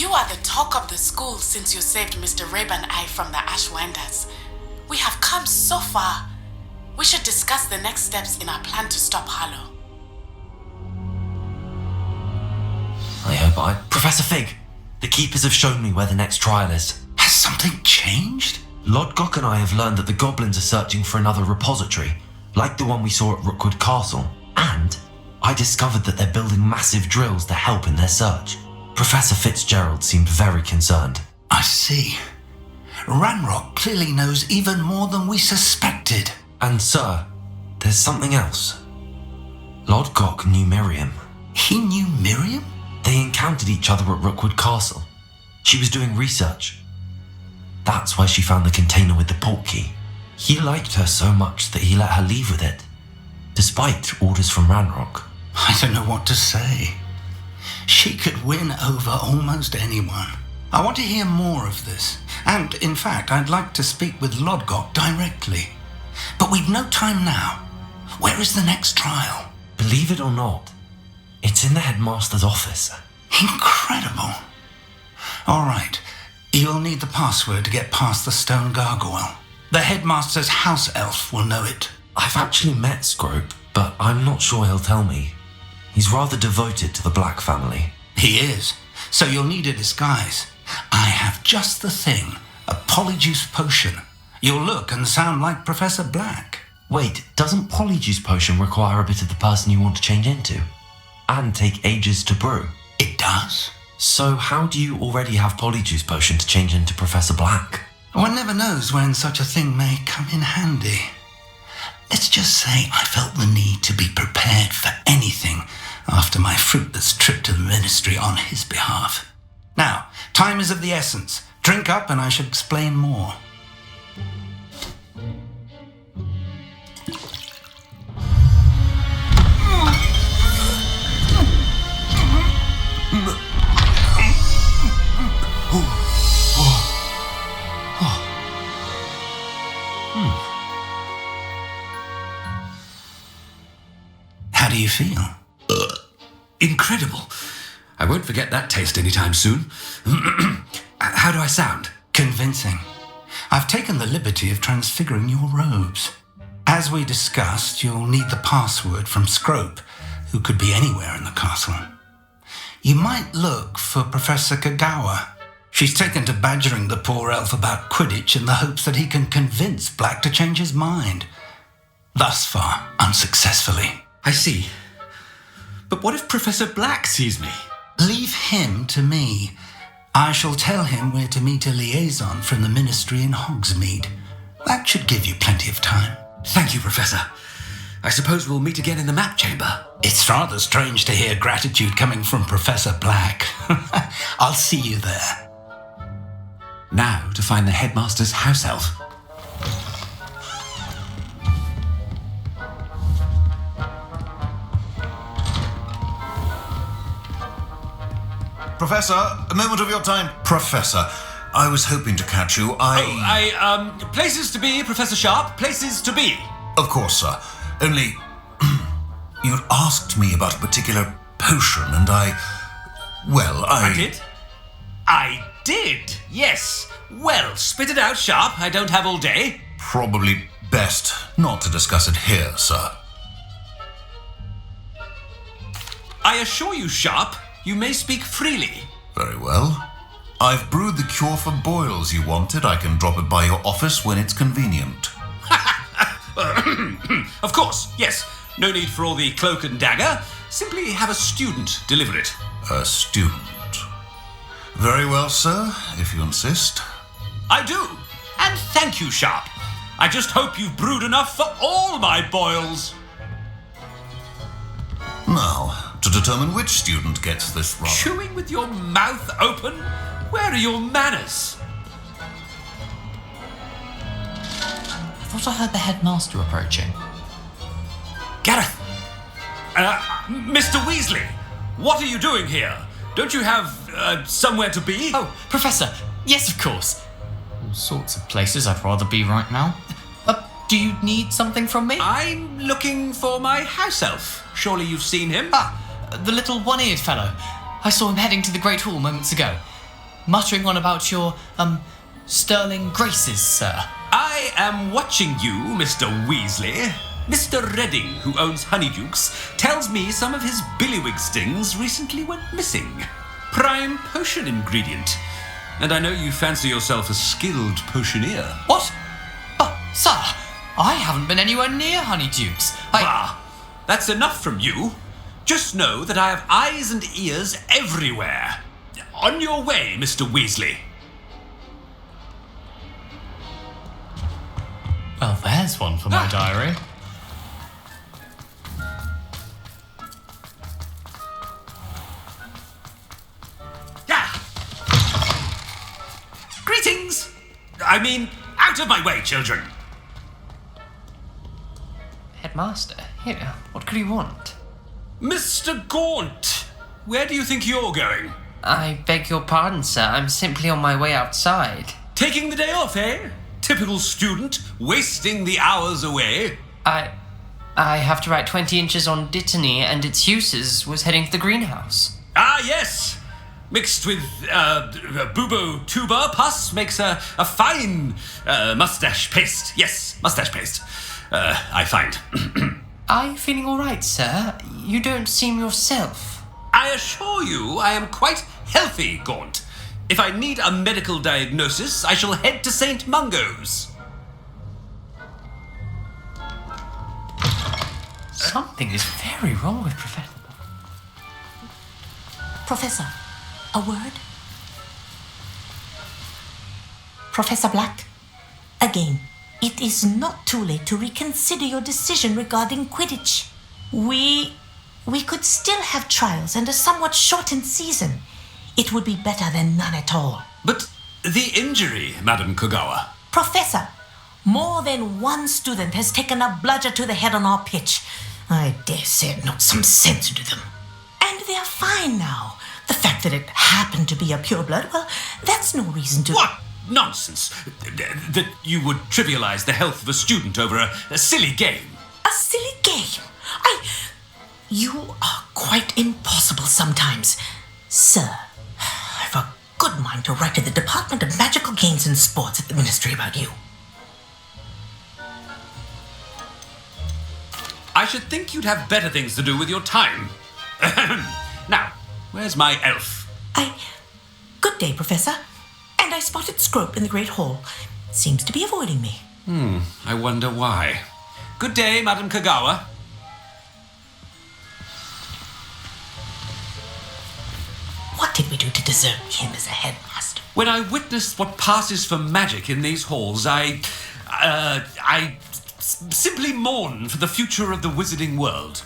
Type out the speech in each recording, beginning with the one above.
You are the talk of the school since you saved Mr. Rabe and I from the Ashwinders. We have come so far. We should discuss the next steps in our plan to stop Harlow. Professor Fig, the Keepers have shown me where the next trial is. Has something changed? Lodgok and I have learned that the goblins are searching for another repository, like the one we saw at Rookwood Castle. And I discovered that they're building massive drills to help in their search. Professor Fitzgerald seemed very concerned. I see. Ranrock clearly knows even more than we suspected. And sir, there's something else. Lodgok knew Miriam. He knew Miriam? They encountered each other at Rookwood Castle. She was doing research. That's where she found the container with the port key. He liked her so much that he let her leave with it, despite orders from Ranrock. I don't know what to say. She could win over almost anyone. I want to hear more of this. And, in fact, I'd like to speak with Lodgok directly. But we've no time now. Where is the next trial? Believe it or not, it's in the headmaster's office. Incredible. All right. You'll need the password to get past the stone gargoyle. The headmaster's house elf will know it. I've actually met Scrope, but I'm not sure he'll tell me. He's rather devoted to the Black family. He is. So you'll need a disguise. I have just the thing. A Polyjuice potion. You'll look and sound like Professor Black. Wait, doesn't Polyjuice potion require a bit of the person you want to change into? And take ages to brew? It does. So how do you already have Polyjuice potion to change into Professor Black? One never knows when such a thing may come in handy. Let's just say I felt the need to be prepared for anything after my fruitless trip to the ministry on his behalf. Now, time is of the essence. Drink up and I shall explain more. How do you feel? Incredible. I won't forget that taste anytime soon. How do I sound? Convincing. I've taken the liberty of transfiguring your robes. As we discussed, you'll need the password from Scrope, who could be anywhere in the castle. You might look for Professor Kagawa. She's taken to badgering the poor elf about Quidditch in the hopes that he can convince Black to change his mind. Thus far, unsuccessfully. I see. But what if Professor Black sees me? Leave him to me. I shall tell him where to meet a liaison from the ministry in Hogsmeade. That should give you plenty of time. Thank you, Professor. I suppose we'll meet again in the map chamber. It's rather strange to hear gratitude coming from Professor Black. I'll see you there. Now to find the headmaster's house elf. Professor, a moment of your time. Professor, I was hoping to catch you. Places to be, Professor Sharp. Places to be. Of course, sir. Only, you'd asked me about a particular potion, and I did? I did, yes. Well, spit it out, Sharp. I don't have all day. Probably best not to discuss it here, sir. I assure you, Sharp, you may speak freely. Very well. I've brewed the cure for boils you wanted. I can drop it by your office when it's convenient. Of course, yes. No need for all the cloak and dagger. Simply have a student deliver it. A student. Very well, sir, if you insist. I do. And thank you, Sharp. I just hope you've brewed enough for all my boils. Now, to determine which student gets this rather... Chewing with your mouth open? Where are your manners? I thought I heard the headmaster approaching. Gareth! Mr. Weasley, what are you doing here? Don't you have somewhere to be? Oh, Professor, yes, of course. All sorts of places I'd rather be right now. Do you need something from me? I'm looking for my house elf. Surely you've seen him? The little one-eared fellow. I saw him heading to the Great Hall moments ago. muttering on about your, sterling graces, sir? I am watching you, Mr. Weasley. Mr. Redding, who owns Honeydukes, tells me some of his billywig stings recently went missing. Prime potion ingredient. And I know you fancy yourself a skilled potioneer. What? But, sir, I haven't been anywhere near Honeydukes. Bah! That's enough from you. Just know that I have eyes and ears everywhere. On your way, Mr. Weasley. Well, there's one for my diary. Greetings! I mean, out of my way, children. Headmaster, here, what could he want? Mr. Gaunt, where do you think you're going? I beg your pardon, sir. I'm simply on my way outside. Taking the day off, eh? Typical student, wasting the hours away. I have to write 20 inches on Dittany and its uses. Was heading to the greenhouse. Ah, yes! Mixed with bubo tuber pus makes a fine mustache paste. Yes, mustache paste. I find. Are you feeling all right, sir? You don't seem yourself. I assure you I am quite healthy, Gaunt. If I need a medical diagnosis, I shall head to St. Mungo's. Something is very wrong with Professor. Professor, a word? Professor Black, again, it is not too late to reconsider your decision regarding Quidditch. We could still have trials and a somewhat shortened season. It would be better than none at all. But the injury, Madam Kogawa. Professor, more than one student has taken a bludger to the head on our pitch. I dare say it knocked some sense into them. And they're fine now. The fact that it happened to be a pureblood, well, that's no reason to... What nonsense! That you would trivialize the health of a student over a silly game. A silly game? You are quite impossible sometimes. Sir, I've a good mind to write to the Department of Magical Games and Sports at the Ministry about you. I should think you'd have better things to do with your time. Now, where's my elf? Good day, Professor. And I spotted Scrope in the Great Hall. Seems to be avoiding me. I wonder why. Good day, Madam Kogawa. What did we do to deserve him as a headmaster? When I witness what passes for magic in these halls, I simply mourn for the future of the wizarding world.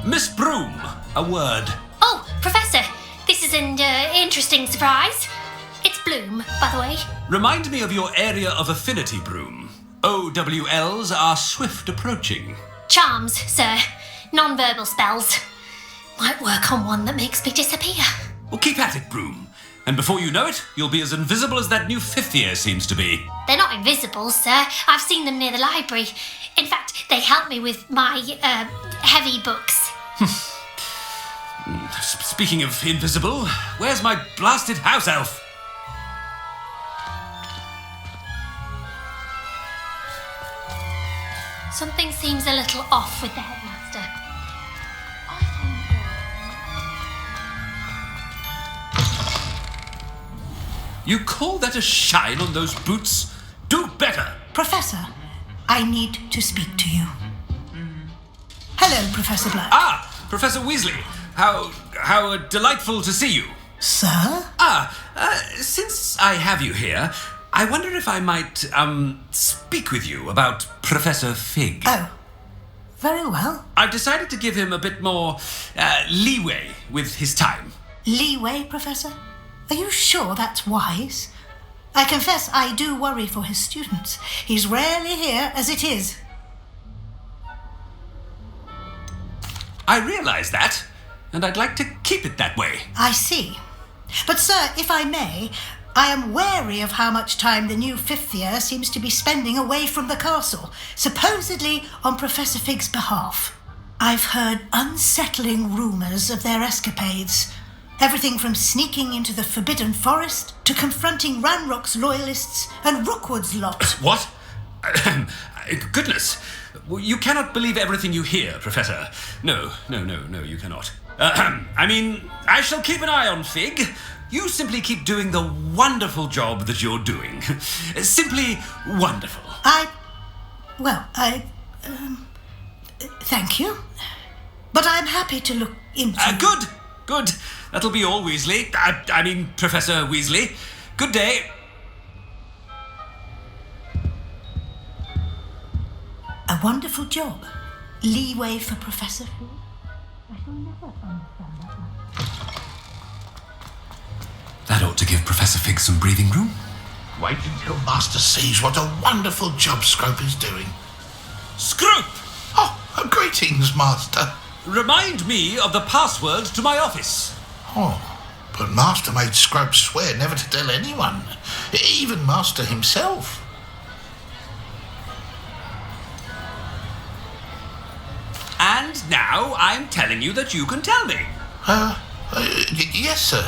Miss Broom, a word. Oh, Professor, this is an interesting surprise. It's Bloom, by the way. Remind me of your area of affinity, Broom. OWLs are swift approaching. Charms, sir. Non-verbal spells. Might work on one that makes me disappear. Well, keep at it, Broom. And before you know it, you'll be as invisible as that new fifth year seems to be. They're not invisible, sir. I've seen them near the library. In fact, they help me with my, heavy books. Speaking of invisible, where's my blasted house elf? Something seems a little off with the headmaster. You call that a shine on those boots? Do better! Professor, I need to speak to you. Hello, Professor Black. Ah, Professor Weasley. How delightful to see you. Sir? Since I have you here, I wonder if I might, speak with you about Professor Fig. Oh, very well. I've decided to give him a bit more leeway with his time. Leeway, Professor? Are you sure that's wise? I confess I do worry for his students. He's rarely here as it is. I realise that, and I'd like to keep it that way. I see. But, sir, if I may, I am wary of how much time the new fifth year seems to be spending away from the castle, supposedly on Professor Fig's behalf. I've heard unsettling rumours of their escapades. Everything from sneaking into the Forbidden Forest to confronting Ranrock's loyalists and Rookwood's lot. What? Goodness. You cannot believe everything you hear, Professor. No, you cannot. I mean, I shall keep an eye on Fig. You simply keep doing the wonderful job that you're doing. Simply wonderful. Thank you. But I'm happy to look into... Good. That'll be all, Weasley. I mean, Professor Weasley. Good day. A wonderful job. Leeway for Professor Fig. I shall never understand that one. That ought to give Professor Fig some breathing room. Wait until Master sees what a wonderful job Scrope is doing. Scrope! Oh, greetings, Master. Remind me of the password to my office. Oh, but Master made Scrope swear never to tell anyone, even Master himself. And now I'm telling you that you can tell me. Yes, sir.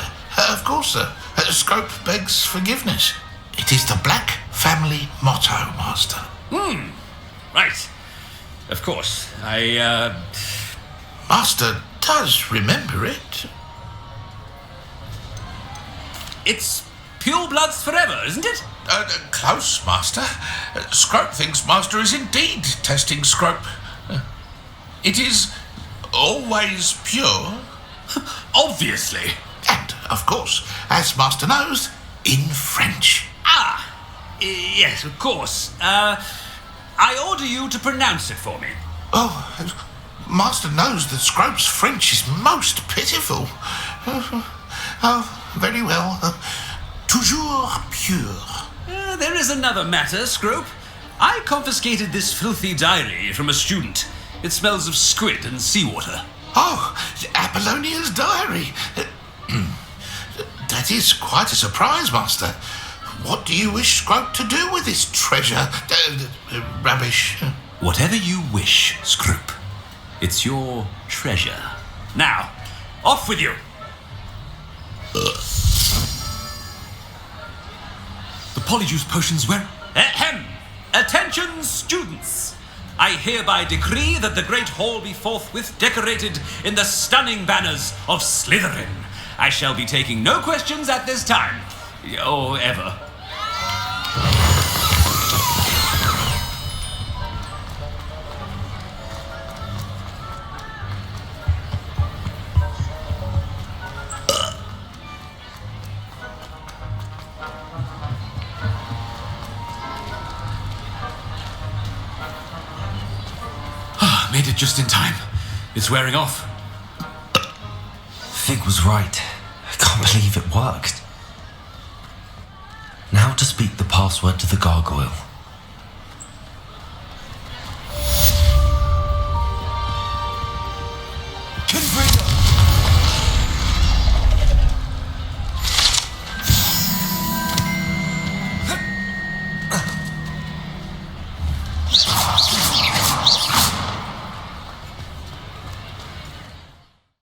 Of course, sir. Scrope begs forgiveness. It is the Black family motto, Master. Right. Of course. Master does remember it. It's pure bloods forever, isn't it? Close, Master. Scrope thinks Master is indeed testing Scrope. It is always pure. Obviously. And, of course, as Master knows, in French. Yes, of course. I order you to pronounce it for me. Oh, Master knows that Scrope's French is most pitiful. Oh, very well. Toujours pure. There is another matter, Scrope. I confiscated this filthy diary from a student. It smells of squid and seawater. Oh, Apollonia's diary. That is quite a surprise, Master. What do you wish Scrope to do with this treasure? Rubbish. Whatever you wish, Scrope. It's your treasure. Now, off with you. The Polyjuice potions were... Ahem! Attention, students! I hereby decree that the Great Hall be forthwith decorated in the stunning banners of Slytherin. I shall be taking no questions at this time. Or ever. Made it just in time. It's wearing off. Fig was right. I can't believe it worked. Now to speak the password to the gargoyle.